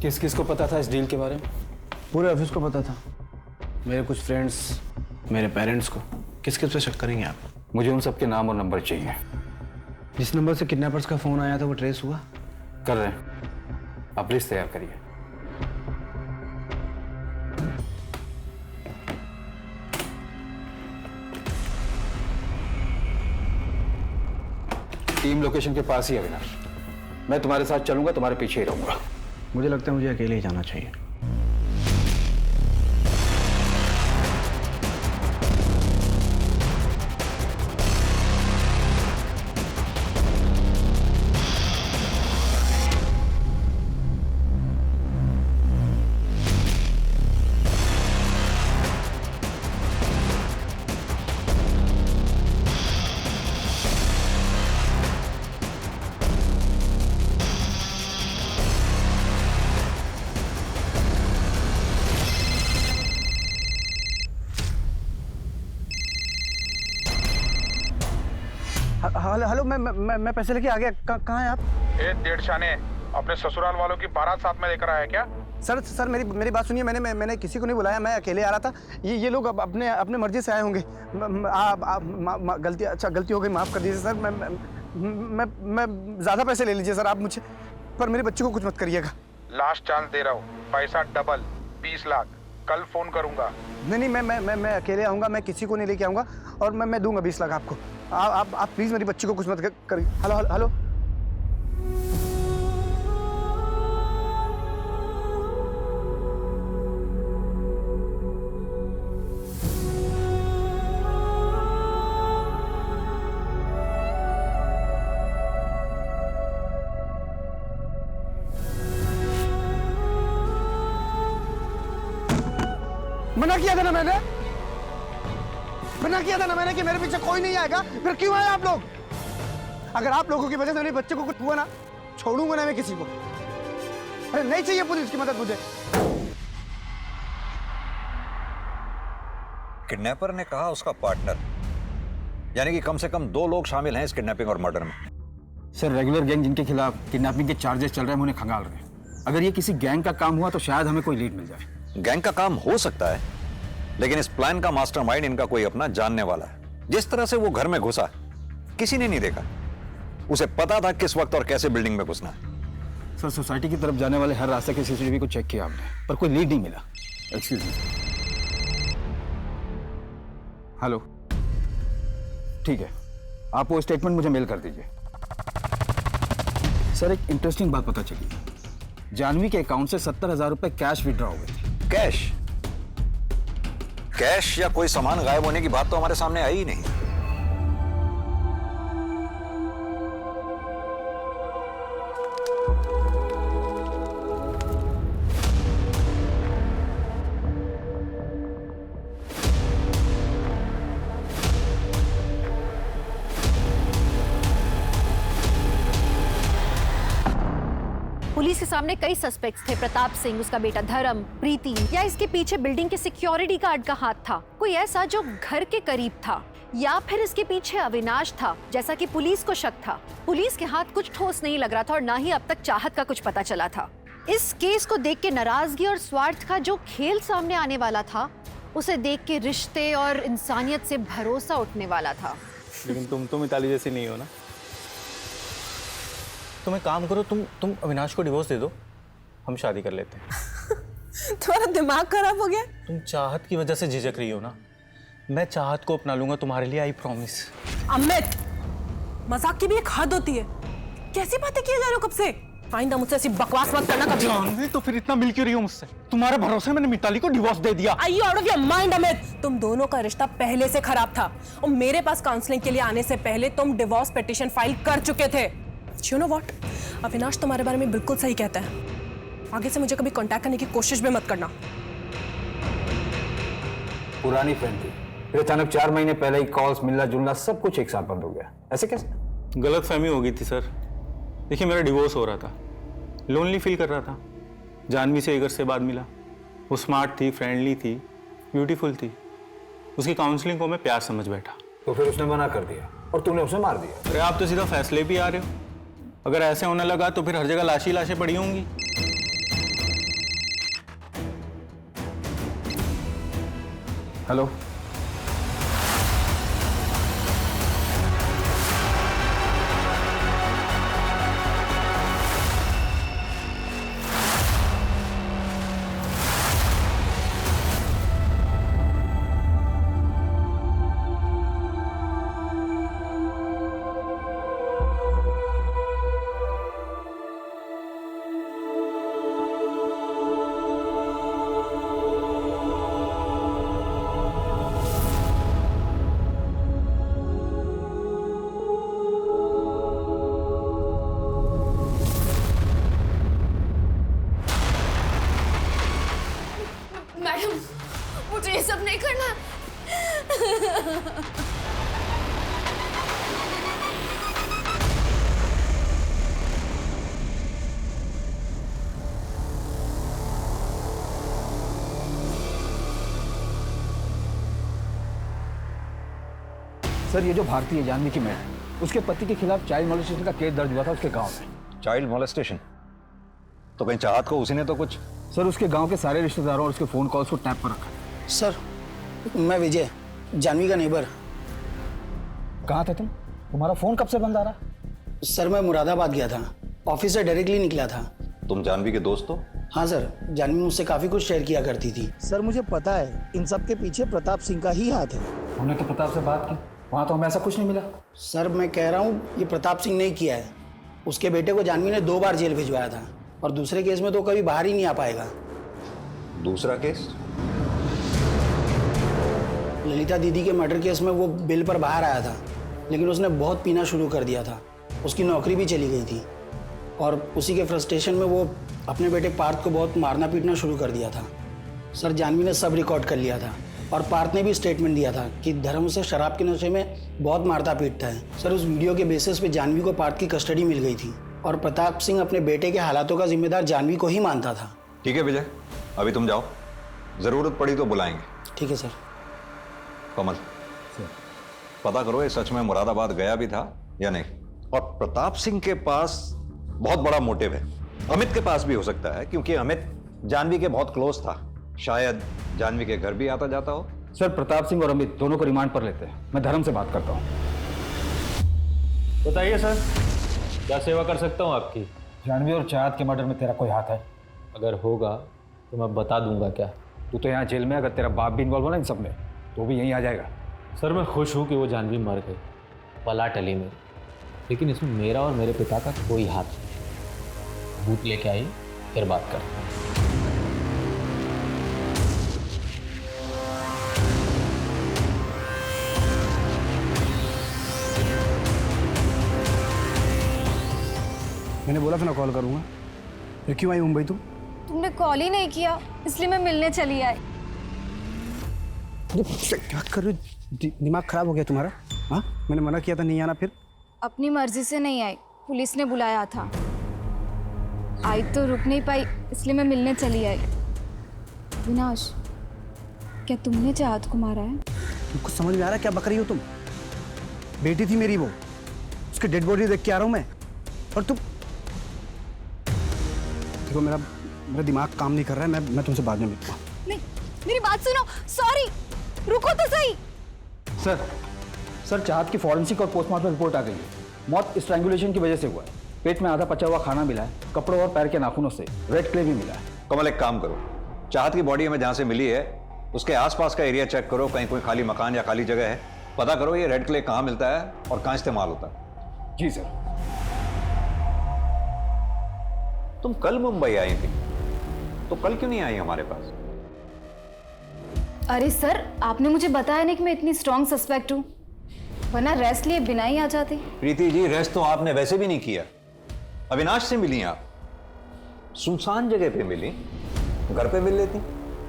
किस किस को पता था इस डील के बारे में? पूरे ऑफिस को पता था। मेरे कुछ फ्रेंड्स, मेरे पेरेंट्स को किस किस पे शक करेंगे आप? मुझे उन सबके नाम और नंबर चाहिए। जिस नंबर से किडनैपर्स का फोन आया था वो ट्रेस हुआ? कर रहे हैं, आप लिस्ट तैयार करिए। टीम लोकेशन के पास ही है अविनाश। मैं तुम्हारे साथ चलूंगा, तुम्हारे पीछे ही रहूंगा। मुझे लगता है मुझे अकेले ही जाना चाहिए। हेलो हेलो, मैं पैसे लेके आ गया। कहाँ हैं आप? डेढ़ शाने अपने ससुराल वालों की बारात साथ में लेकर आया क्या? सर मेरी बात सुनिए। मैंने किसी को नहीं बुलाया, मैं अकेले आ रहा था। ये लोग अपने मर्जी से आए होंगे। गलती हो गई, माफ़ कर दीजिए सर। मैं ज़्यादा पैसे ले लीजिए सर आप मुझे, पर मेरे बच्चे को कुछ मत करिएगा। लास्ट चांस दे रहा हूँ, पैसा डबल 20 लाख। कल फोन करूंगा। नहीं, मैं अकेले आऊँगा, मैं किसी को नहीं लेके आऊँगा और मैं दूंगा 20 लाख आपको। आप प्लीज़ मेरी बच्ची को कुछ मत करिए। हेलो। मना किया था ना मैंने कि मेरे पीछे कोई नहीं आएगा। फिर क्यों आए आप लोग? अगर आप लोगों की वजह से मेरे बच्चे को कुछ हुआ ना, छोड़ूंगा ना मैं किसी को। अरे नहीं चाहिए पुलिस की मदद मुझे। किडनैपर ने कहा उसका पार्टनर, यानी कि कम से कम 2 लोग शामिल हैं इस किडनैपिंग और मर्डर में। सर, रेगुलर गैंग जिनके खिलाफ किडनैपिंग के चार्जेस चल रहे हैं, हम उन्हें खंगाल रहे हैं। अगर ये किसी गैंग का काम हुआ तो शायद हमें कोई लीड मिल जाए। गैंग का काम हो सकता है, लेकिन इस प्लान का मास्टरमाइंड इनका कोई अपना जानने वाला है। जिस तरह से वो घर में घुसा, किसी ने नहीं देखा। उसे पता था किस वक्त और कैसे बिल्डिंग में घुसना है। सर, सोसाइटी की तरफ जाने वाले हर रास्ते के सीसीटीवी को चेक किया हमने, पर कोई लीड नहीं मिला। Excuse me. हेलो, ठीक है, आप वो स्टेटमेंट मुझे मेल कर दीजिए। सर, एक इंटरेस्टिंग बात पता चली। जानवी के अकाउंट से 70,000 रुपए कैश विड्रॉ हुए थे। कैश या कोई सामान गायब होने की बात तो हमारे सामने आई ही नहीं। पुलिस के सामने कई सस्पेक्ट्स थे। प्रताप सिंह, उसका बेटा धर्म, प्रीति, या इसके पीछे बिल्डिंग के सिक्योरिटी गार्ड का हाथ था, कोई ऐसा जो घर के करीब था, या फिर इसके पीछे अविनाश था, जैसा कि पुलिस को शक था। पुलिस के हाथ कुछ ठोस नहीं लग रहा था और ना ही अब तक चाहत का कुछ पता चला था। इस केस को देख के नाराजगी और स्वार्थ का जो खेल सामने आने वाला था, उसे देख के रिश्ते और इंसानियत से भरोसा उठने वाला था। लेकिन तुम तो मिताली जैसी नहीं हो ना। तुम एक काम करो, तुम अविनाश को डिवोर्स दे दो, हम शादी कर लेते हैं। तुम्हारा दिमाग खराब हो गया? तुम चाहत की वजह से झिझक रही हो ना। मैं चाहत को अपना लूंगा तुम्हारे लिए, आई प्रॉमिस। अमित, मजाक की भी एक हद होती है। कैसी बातें किए जा रहे हो कब से? आइंदा मुझसे ऐसी बकवास मत करना कभी। जानवी, तो फिर इतना मिल क्यों रही हो मुझसे? तुम्हारे भरोसे मैंने मिताली को डिवोर्स दे दिया। Are you out of your mind, Amit? तुम दोनों का रिश्ता पहले से खराब था और मेरे पास काउंसलिंग के लिए आने से पहले तुम डिवोर्स पिटीशन फाइल कर चुके थे। You know what? अविनाश तुम्हारे बारे में बिल्कुल सही कहता है। आगे से मुझे कभी कांटेक्ट करने की कोशिश भी मत करना। पुरानी फ्रेंड थी, फिर अचानक 4 महीने पहले ही कॉल्स, मिलना जुलना सब कुछ एक साथ बंद हो गया। ऐसे कैसे? गलत फहमी हो गई थी सर। देखिए, मेरा डिवोर्स हो रहा था, लोनली फील कर रहा था। जानवी से एक घर से बाद मिला। वो स्मार्ट थी, फ्रेंडली थी, ब्यूटीफुल थी। उसकी काउंसलिंग को मैं प्यार समझ बैठा। तो फिर उसने मना कर दिया और तूने उसे मार दिया। अरे आप तो सीधा फैसले भी आ रहे हो। अगर ऐसे होने लगा तो फिर हर जगह लाशी लाशें पड़ी होंगी। हेलो। मैडम, मुझे ये सब नहीं करना। सर, ये जो भारती है जानवी की मैड, उसके पति के खिलाफ चाइल्ड मॉलेस्टेशन का केस दर्ज हुआ था उसके गांव में। Child molestation? तो कहीं चाहत को उसी ने तो कुछ? सर, उसके गांव के सारे रिश्तेदारों और उसके फोन कॉल्स को टैप पर रखा है। सर, मैं विजय, जानवी का नेबर। कहाँ थे तुम? तुम्हारा फोन कब से बंद आ रहा? सर, मैं मुरादाबाद गया था, ऑफिस से डायरेक्टली निकला था। तुम जानवी के दोस्त हो? हाँ सर, जानवी मुझसे काफी कुछ शेयर किया करती थी। सर, मुझे पता है इन सब के पीछे प्रताप सिंह का ही हाथ है। हमने तो प्रताप से बात की, वहाँ तो हमें ऐसा कुछ नहीं मिला। सर, मैं कह रहा हूँ ये प्रताप सिंह ने किया है। उसके बेटे को जानवी ने 2 बार जेल भिजवाया था और दूसरे केस में तो कभी बाहर ही नहीं आ पाएगा। दूसरा केस? ललिता दीदी के मर्डर केस में वो बिल पर बाहर आया था, लेकिन उसने बहुत पीना शुरू कर दिया था। उसकी नौकरी भी चली गई थी और उसी के फ्रस्ट्रेशन में वो अपने बेटे पार्थ को बहुत मारना पीटना शुरू कर दिया था। सर, जानवी ने सब रिकॉर्ड कर लिया था और पार्थ ने भी स्टेटमेंट दिया था कि धर्म उसे शराब के नशे में बहुत मारता पीटता है। सर, उस वीडियो के बेसिस पे जानवी को पार्थ की कस्टडी मिल गई थी और प्रताप सिंह अपने बेटे के हालातों का जिम्मेदार जानवी को ही मानता था। ठीक है विजय, अभी तुम जाओ, जरूरत पड़ी तो बुलाएंगे। ठीक है सर। कमल, पता करो ये सच में मुरादाबाद गया भी था या नहीं। और प्रताप सिंह के पास बहुत बड़ा मोटिव है, अमित के पास भी हो सकता है, क्योंकि अमित जानवी के बहुत क्लोज था। शायद जानवी के घर भी आता जाता हो। सर, प्रताप सिंह और अमित दोनों को रिमांड पर लेते हैं। मैं धर्म से बात करता हूँ। बताइए सर, क्या सेवा कर सकता हूँ आपकी? जानवी और चाहत के मर्डर में तेरा कोई हाथ है? अगर होगा तो मैं बता दूंगा। क्या तू तो यहाँ जेल में, अगर तेरा बाप भी इन्वॉल्व हो ना इन सब में तो भी यहीं आ जाएगा। सर, मैं खुश हूँ कि वो जानवी मर गई, पला टली में, लेकिन इसमें मेरा और मेरे पिता का कोई हाथ नहीं। भूत लेके आई, फिर बात करते हैं। मैंने बोला था ना कॉल करूंगा, फिर क्यों आई मुंबई तुम? तुमने कॉल ही नहीं किया, इसलिए मैं मिलने चली आई। क्या कर रहे हो? दिमाग खराब हो गया तुम्हारा? हाँ, मैंने मना किया था नहीं आना, फिर? अपनी मर्जी से नहीं आई, पुलिस ने बुलाया था। आई तो रुक नहीं पाई, इसलिए मैं मिलने चली आई। विनाश, क्या तुमने चाहत को मारा है? तुमको समझ में आ रहा है क्या बक रही हो तुम? बेटी थी मेरी वो, उसकी डेड बॉडी देख के आ रहा हूँ मैं, और तुम देखो मेरा दिमाग काम नहीं कर रहा है। मैं तुमसे बाद में मिलता हूँ। नहीं, मेरी बात सुनो। सॉरी, रुको तो सही। सर, चाहत की फॉरेंसिक और पोस्टमार्टम रिपोर्ट आ गई है। मौत स्ट्रैंगुलेशन की वजह से हुआ है। पेट में आधा पचा हुआ खाना मिला है, कपड़ों और पैर के नाखूनों से रेड क्ले भी मिला है। कमल, एक काम करो, चाहत की बॉडी हमें जहां से मिली है उसके आसपास का एरिया चेक करो, कहीं कोई खाली मकान या खाली जगह है। पता करो ये रेड क्ले कहाँ मिलता है और कहाँ इस्तेमाल होता है। जी सर। तुम कल मुंबई आई थी, तो कल क्यों नहीं आई हमारे पास? अरे सर, आपने मुझे बताया नहीं कि मैं इतनी स्ट्रॉन्ग सस्पेक्ट हूँ, वरना रेस्ट लिए बिना ही आ जाती। प्रीति जी, रेस्ट तो आपने वैसे भी नहीं किया। अविनाश से मिली आप, सुनसान जगह पे मिली, घर पे मिल लेती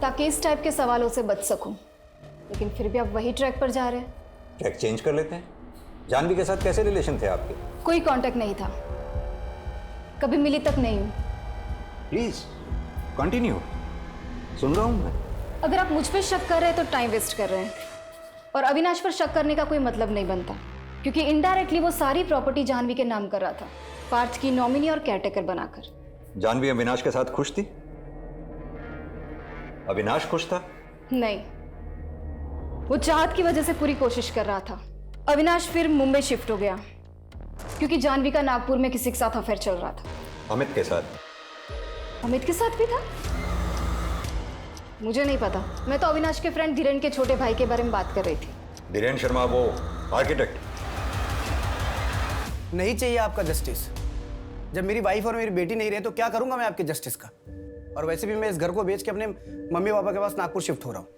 ताकि इस टाइप के सवालों से बच सकूं। लेकिन फिर भी आप वही ट्रैक पर जा रहे हैं। ट्रैक चेंज कर लेते हैं। जानवी के साथ कैसे रिलेशन थे आपके? कोई कांटेक्ट नहीं था, कभी मिली तक नहीं हूं। प्लीज कंटिन्यू, सुन रहा हूं मैं। अगर आप मुझ पर शक कर रहे हैं तो टाइम वेस्ट कर रहे हैं, और अविनाश पर शक करने का कोई मतलब नहीं बनता, क्योंकि इनडायरेक्टली वो सारी प्रॉपर्टी जानवी के नाम कर रहा था, पार्थ की नॉमिनी और केयरटेकर बनाकर। जानवी अविनाश के साथ खुश थी? अविनाश खुश था? नहीं, वो चाहत की वजह से पूरी कोशिश कर रहा था। अविनाश फिर मुंबई शिफ्ट हो गया क्योंकि जानवी का नागपुर में किसी के साथ अफेयर चल रहा था। अमित के साथ? अमित के साथ भी था? मुझे नहीं पता। मैं तो अविनाश के फ्रेंड धीरेन के छोटे भाई के बारे में बात कर रही थी। धीरेन शर्मा, वो आर्किटेक्ट? नहीं चाहिए आपका जस्टिस। जब मेरी वाइफ और मेरी बेटी नहीं रहे तो क्या करूंगा मैं आपके जस्टिस का। और वैसे भी मैं इस घर को बेच के अपने मम्मी पापा के पास नागपुर शिफ्ट हो रहा हूँ।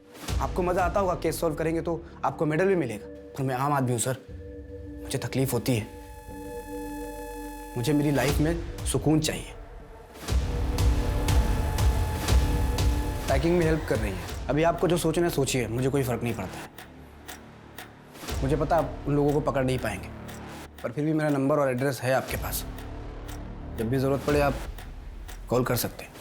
आपको मजा आता होगा, केस सॉल्व करेंगे तो आपको मेडल भी मिलेगा। पर मैं आम आदमी हूँ सर, मुझे तकलीफ होती है। मुझे मेरी लाइफ में सुकून चाहिए। पैकिंग में हेल्प कर रही है। अभी आपको जो सोचना है सोचिए, मुझे कोई फर्क नहीं पड़ता है। मुझे पता आप उन लोगों को पकड़ नहीं पाएंगे, पर फिर भी मेरा नंबर और एड्रेस है आपके पास। जब भी जरूरत पड़े आप कॉल कर सकते हैं।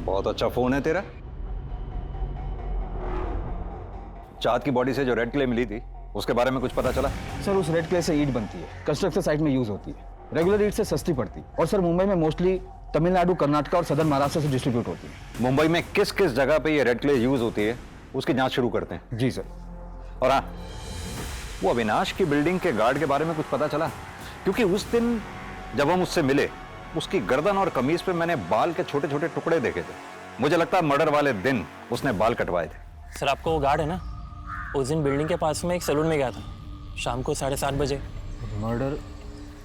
बहुत अच्छा फोन है तेरा। चाँद की बॉडी से जो रेड क्ले मिली थी उसके बारे में कुछ पता चला? सर उस रेड क्ले से ईंट बनती है, कंस्ट्रक्शन साइट में यूज होती है। रेगुलर ईंट से सस्ती पड़ती है और सर मुंबई में मोस्टली तमिलनाडु, कर्नाटक और सदर्न महाराष्ट्र से डिस्ट्रीब्यूट होती है। मुंबई में किस किस जगह पे ये रेड क्ले यूज होती है उसकी जांच शुरू करते हैं। जी सर। और हाँ, वो अविनाश की बिल्डिंग के गार्ड के बारे में कुछ पता चला? क्योंकि उस दिन जब हम उससे मिले उसकी गर्दन और कमीज पे मैंने बाल के छोटे छोटे टुकड़े देखे थे। मुझे लगता है मर्डर वाले दिन उसने बाल कटवाए थे। सर आपको वो गार्ड है ना, उस दिन बिल्डिंग के पास में एक सैलून में गया था शाम को 7:30 बजे। मर्डर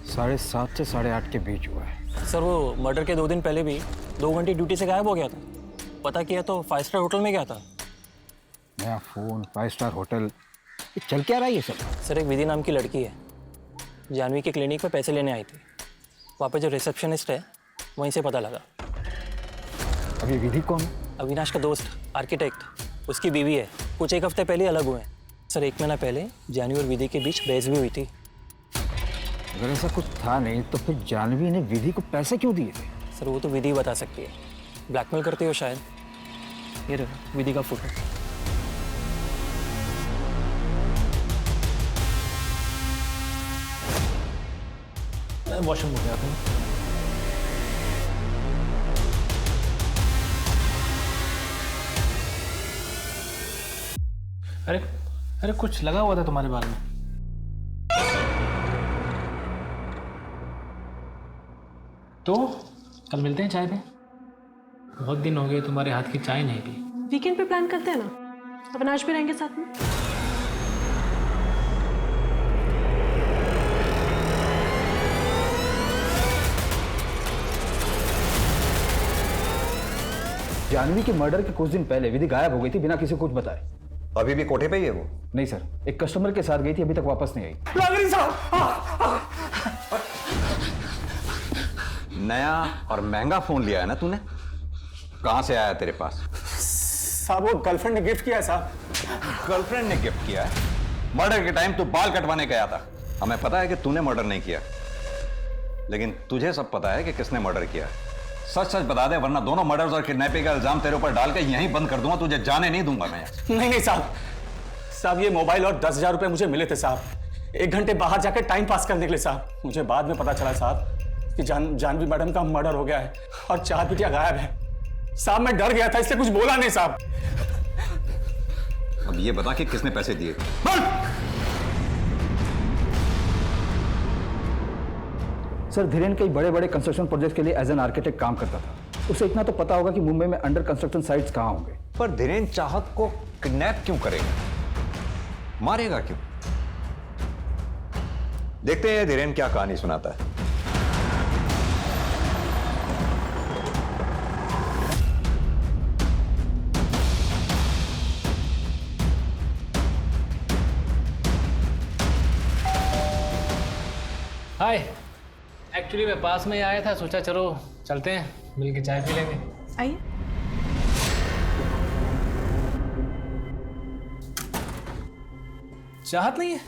7:30 से 8:30 के बीच हुआ है। सर वो मर्डर के 2 दिन पहले भी 2 घंटे ड्यूटी से गायब हो गया था। पता किया तो 5 स्टार होटल में गया था। नया फोन, 5 स्टार होटल, ये चल क्या रहा है ये सब? सर एक विधि नाम की लड़की है, जानवी के क्लिनिक पे पैसे लेने आई थी। वहाँ पे जो रिसेप्शनिस्ट है वहीं से पता लगा। अभी विधि कौन? अविनाश का दोस्त, आर्किटेक्ट, उसकी बीवी है। कुछ 1 हफ्ते पहले अलग हुए हैं। सर 1 महीना पहले जानवी और विधि के बीच बहस भी हुई थी। अगर ऐसा कुछ था नहीं तो फिर जानवी ने विधि को पैसे क्यों दिए थे? सर वो तो विधि बता सकती है, ब्लैकमेल करती हो शायद। ये रहा विधि का फोटो। वॉशरूम हो गया था। अरे अरे कुछ लगा हुआ था तुम्हारे बाल में। तो कल मिलते हैं चाय पे। बहुत दिन हो गए तुम्हारे हाथ की चाय नहीं पी। वीकेंड पे प्लान करते हैं ना, अविनाश भी रहेंगे साथ में। जानवी के मर्डर के कुछ दिन पहले विधि गायब हो गई थी बिना किसी को कुछ बताए। अभी भी कोठे पे ही है वो? नहीं सर, एक कस्टमर के साथ गई थी, अभी तक वापस नहीं आई। नया और महंगा फोन लिया है ना तूने? कहां से आया तेरे पास? साहब वो गर्लफ्रेंड ने गिफ्ट किया है साहब। गर्लफ्रेंड ने गिफ्ट किया है? मर्डर के टाइम तू बाल कटवाने गया था। हमें पता है कि तूने मर्डर नहीं किया, लेकिन तुझे सब पता है कि किसने मर्डर किया। सच सच बता दे, वरना दोनों मर्डर्स और किडनैपिंग का इल्जाम तेरे ऊपर डाल के यहीं बंद कर दूंगा। तुझे जाने नहीं दूंगा मैं। नहीं साहब ये मोबाइल और 10,000 रुपए मुझे मिले थे साहब, 1 घंटे बाहर जाकर टाइम पास करने के लिए साहब। मुझे बाद में पता चला साहब कि जानवी मैडम का मर्डर हो गया है और 4 बिटिया गायब है साहब। मैं डर गया था इसलिए कुछ बोला नहीं साहब। अब ये बता कि किसने पैसे दिए? सर धीरेन कई बड़े बड़े कंस्ट्रक्शन प्रोजेक्ट के लिए एज एन आर्किटेक्ट काम करता था। उसे इतना तो पता होगा कि मुंबई में अंडर कंस्ट्रक्शन साइट्स कहां होंगे। पर धीरेन चाहत को किडनैप क्यों करेगा? मारेगा क्यों? देखते हैं धीरेन क्या कहानी सुनाता है। हाय, एक्चुअली मैं पास में ही आया था, सोचा चलो चलते हैं मिल के चाय पी लेंगे। आइए। चाहत नहीं है?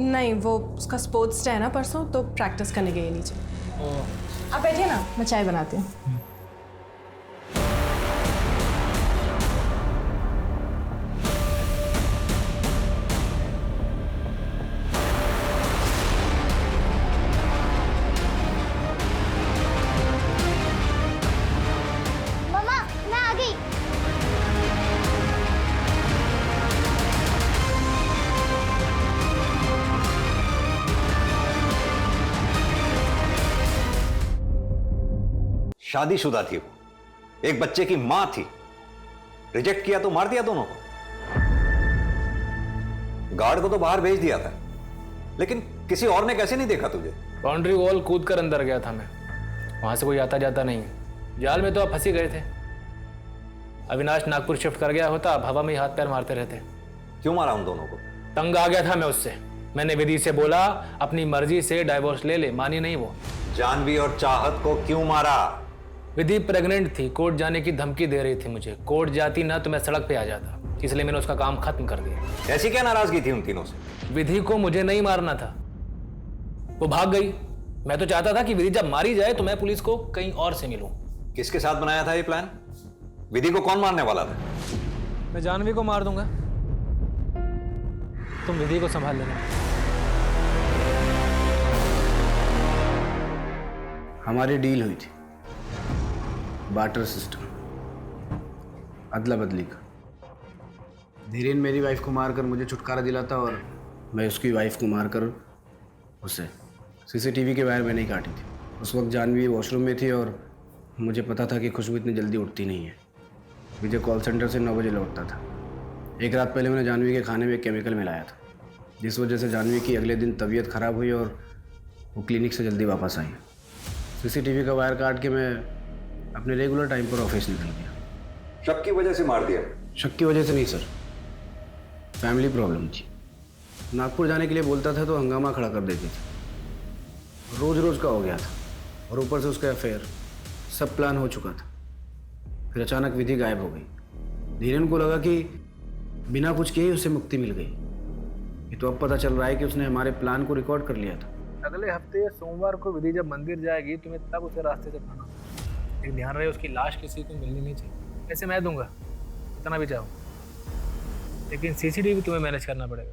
नहीं, वो उसका स्पोर्ट्स डे है ना परसों, तो प्रैक्टिस करने गई नीचे। आप बैठिए ना, मैं चाय बनाती हूँ। शादीशुदा थी वो, एक बच्चे की मां थी। रिजेक्ट किया तो मार दिया दोनों को। गार्ड को तो बाहर भेज दिया था, लेकिन किसी और ने कैसे नहीं देखा तुझे? बाउंड्री वॉल कूद कर अंदर गया था मैं, वहां से कोई आता जाता नहीं है। जाल में तो आप फंसी गए थे। अविनाश नागपुर शिफ्ट कर गया होता, अब हवा में ही हाथ पैर मारते रहते। क्यों मारा उन दोनों को? तंग आ गया था मैं उससे। मैंने विधि से बोला अपनी मर्जी से डाइवोर्स ले ले, मानी नहीं वो। जानवी और चाहत को क्यों मारा? विधि प्रेग्नेंट थी, कोर्ट जाने की धमकी दे रही थी मुझे। कोर्ट जाती ना तो मैं सड़क पे आ जाता, इसलिए मैंने उसका काम खत्म कर दिया। ऐसी क्या नाराजगी थी उन तीनों से? विधि को मुझे नहीं मारना था, वो भाग गई। मैं तो चाहता था कि विधि जब मारी जाए तो मैं पुलिस को कहीं और से मिलूं। किसके साथ बनाया था ये प्लान? विधि को कौन मारने वाला था? मैं जानवी को मार दूंगा, तुम विधि को संभाल लेना। हमारी डील हुई थी, बार्टर सिस्टम, अदला बदली का। धीरेन मेरी वाइफ को मारकर मुझे छुटकारा दिलाता और मैं उसकी वाइफ को मारकर उसे। सीसीटीवी के वायर मैंने ही काटी थी। उस वक्त जानवी वॉशरूम में थी और मुझे पता था कि खुशबू इतनी जल्दी उठती नहीं है। विजय कॉल सेंटर से 9 बजे लौटता था। एक रात पहले मैंने जानवी के खाने में एक केमिकल मिलाया था, जिस वजह से जानवी की अगले दिन तबीयत खराब हुई और वो क्लिनिक से जल्दी वापस आई। सीसीटीवी का वायर काट के मैं अपने रेगुलर टाइम पर ऑफिस निकल गया। शक की वजह से मार दिया? शक की वजह से नहीं सर, फैमिली प्रॉब्लम थी। नागपुर जाने के लिए बोलता था तो हंगामा खड़ा कर देते थे। रोज रोज का हो गया था और ऊपर से उसका अफेयर। सब प्लान हो चुका था, फिर अचानक विधि गायब हो गई। धीरेन को लगा कि बिना कुछ किए उसे मुक्ति मिल गई। ये तो अब पता चल रहा है कि उसने हमारे प्लान को रिकॉर्ड कर लिया था। अगले हफ्ते सोमवार को विधि जब मंदिर जाएगी तुम्हें तब उसे रास्ते से पाना। लेकिन ध्यान रहे उसकी लाश किसी को मिलनी नहीं चाहिए। ऐसे मैं दूंगा कितना भी चाहो, लेकिन सीसीटीवी तुम्हें मैनेज करना पड़ेगा।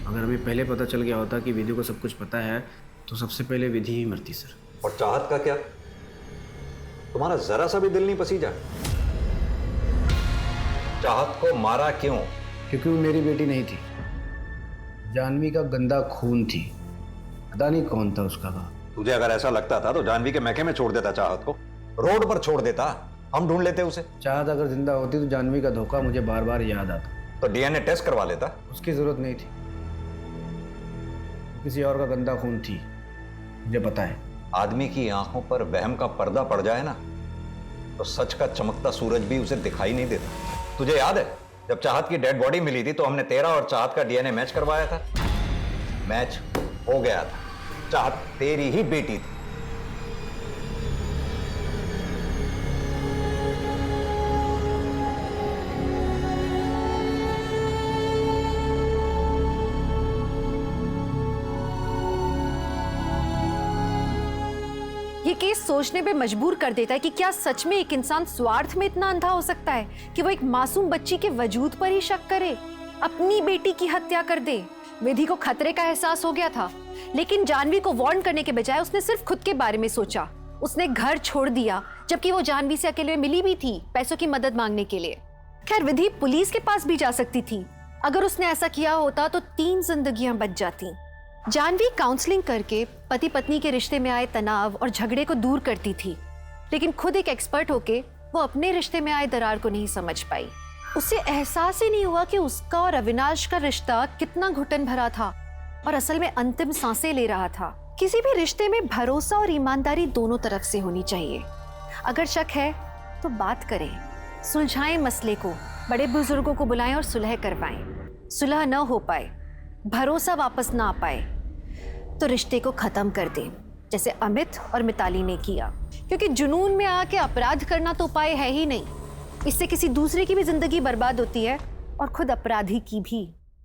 अगर हमें पहले पता चल गया होता कि विधि को सब कुछ पता है तो सबसे पहले विधि ही मरती सर। और चाहत का क्या? तुम्हारा जरा सा भी दिल नहीं पसीजा? चाहत को मारा क्यों? क्योंकि वो मेरी बेटी नहीं थी, जानवी का गंदा खून थी। पता नहीं कौन था उसका बाप। तुझे अगर ऐसा लगता था तो जानवी के मैके में छोड़ देता, चाहत को रोड पर छोड़ देता, हम ढूंढ लेते उसे। चाहत अगर जिंदा होती तो जानवी का धोखा मुझे बार बार याद आता। तो डीएनए टेस्ट करवा लेता। उसकी जरूरत नहीं थी, किसी और का गंदा खून थी, मुझे पता है। आदमी की आंखों पर वहम का पर्दा पड़ जाए ना तो सच का चमकता सूरज भी उसे दिखाई नहीं देता। तुझे याद है जब चाहत की डेड बॉडी मिली थी तो हमने तेरा और चाहत का डीएनए मैच करवाया था? मैच हो गया था, चाहत तेरी ही बेटी थी। ये केस सोचने पे मजबूर कर देता है कि क्या सच में एक इंसान स्वार्थ में इतना अंधा हो सकता है कि वो एक मासूम बच्ची के वजूद पर ही शक करे, अपनी बेटी की हत्या कर दे। विधि को खतरे का एहसास हो गया था, लेकिन जानवी को वार्न करने के बजाय उसने सिर्फ खुद के बारे में सोचा। उसने घर छोड़ दिया, जबकि वो जानवी से अकेले में मिली भी थी पैसों की मदद मांगने के लिए। खैर, विधि पुलिस के पास भी जा सकती थी। अगर उसने ऐसा किया होता तो 3 जिंदगियां बच जाती। जानवी काउंसलिंग करके पति पत्नी के रिश्ते में आए तनाव और झगड़े को दूर करती थी, लेकिन खुद एक एक्सपर्ट होके वो अपने रिश्ते में आए दरार को नहीं समझ पाई। उसे एहसास ही नहीं हुआ कि उसका और अविनाश का रिश्ता कितना घुटन भरा था और असल में अंतिम सांसें ले रहा था। किसी भी रिश्ते में भरोसा और ईमानदारी दोनों तरफ से होनी चाहिए। अगर शक है तो बात करें, सुलझाएं मसले को, बड़े बुजुर्गों को बुलाएं और सुलह करवाएं। सुलह न हो पाए, भरोसा वापस ना आ पाए तो रिश्ते को खत्म कर दें, जैसे अमित और मिताली ने किया। क्योंकि जुनून में आके अपराध करना तो उपाय है ही नहीं, इससे किसी दूसरे की भी जिंदगी बर्बाद होती है और खुद अपराधी की भी।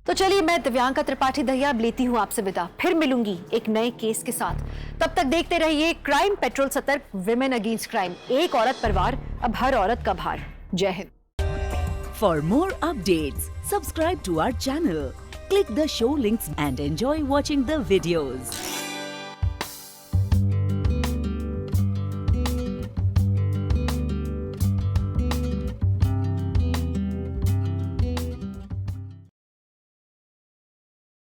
तो चलिए, मैं दिव्यांका त्रिपाठी दहिया अब लेती हूँ आपसे विदा। फिर मिलूंगी एक नए केस के साथ। तब तक देखते रहिए crime patrol Satark, women against crime, एक औरत परिवार, अब हर औरत का भार। जय हिंद। For more updates, subscribe to our channel, click the show links and enjoy watching the videos.